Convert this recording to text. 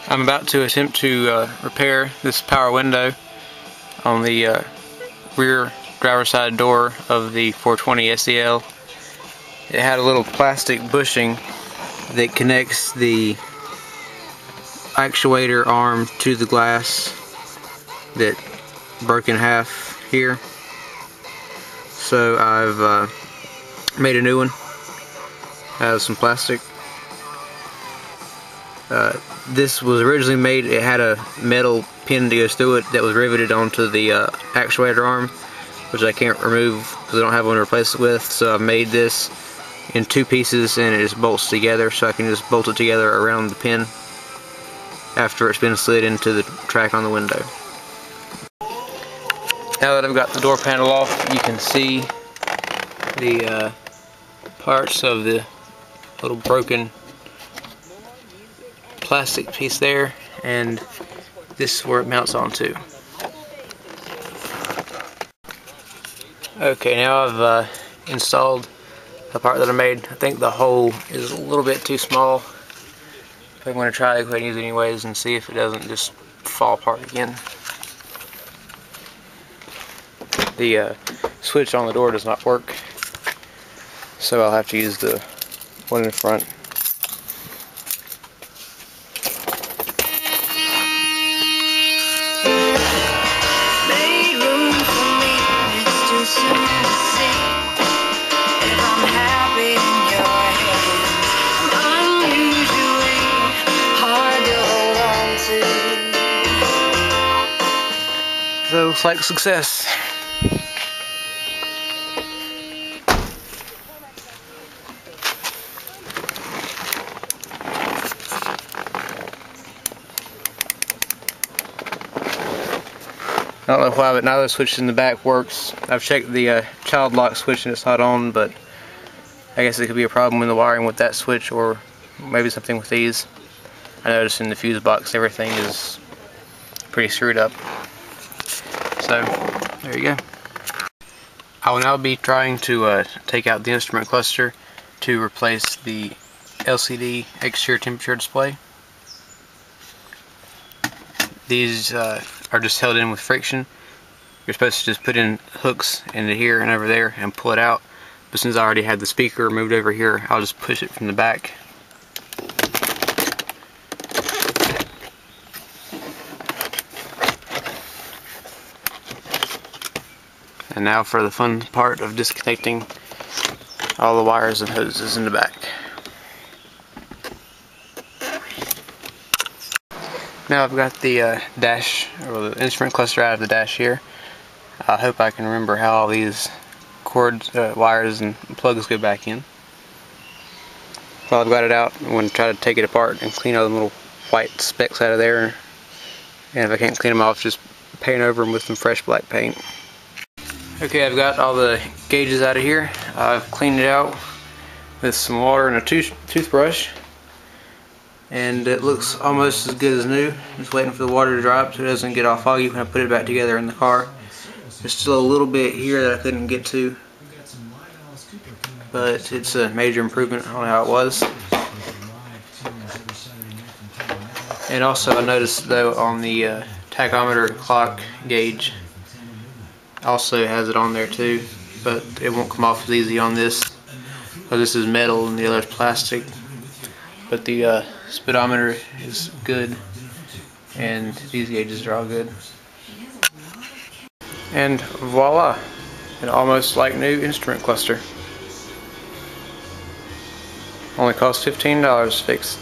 I'm about to attempt to repair this power window on the rear driver's side door of the 420 SEL. It had a little plastic bushing that connects the actuator arm to the glass that broke in half here. So I've made a new one out of some plastic. This was originally made, it had a metal pin that goes through it that was riveted onto the actuator arm, which I can't remove because I don't have one to replace it with. So I've made this in two pieces and it just bolts together, so I can just bolt it together around the pin after it's been slid into the track on the window. Now that I've got the door panel off, you can see the parts of the little broken plastic piece there, and this is where it mounts onto. Okay, now I've installed the part that I made. I think the hole is a little bit too small. I'm going to try to go ahead and use it anyways and see if it doesn't just fall apart again. The switch on the door does not work, so I'll have to use the one in front. So it looks like success. I don't know why, but now the switch in the back works. I've checked the child lock switch and it's not on, but I guess it could be a problem in the wiring with that switch, or maybe something with these. I noticed in the fuse box everything is pretty screwed up. So there you go. I will now be trying to take out the instrument cluster to replace the LCD exterior temperature display. These are just held in with friction. You're supposed to just put in hooks into here and over there and pull it out, but since I already had the speaker moved over here, I'll just push it from the back. And now for the fun part of disconnecting all the wires and hoses in the back. Now I've got the dash, or the instrument cluster out of the dash here. I hope I can remember how all these cords, wires and plugs go back in. While I've got it out, I'm going to try to take it apart and clean all the little white specks out of there. And if I can't clean them off, just paint over them with some fresh black paint. Okay, I've got all the gauges out of here. I've cleaned it out with some water and a toothbrush. And it looks almost as good as new. Just waiting for the water to dry up so it doesn't get all foggy when I put it back together in the car. There's still a little bit here that I couldn't get to, but it's a major improvement on how it was. And also I noticed though on the tachometer clock gauge also has it on there too, but it won't come off as easy on this because this is metal and the other is plastic. But the speedometer is good, and these gauges are all good. And voila, an almost like new instrument cluster. Only cost $15 fixed.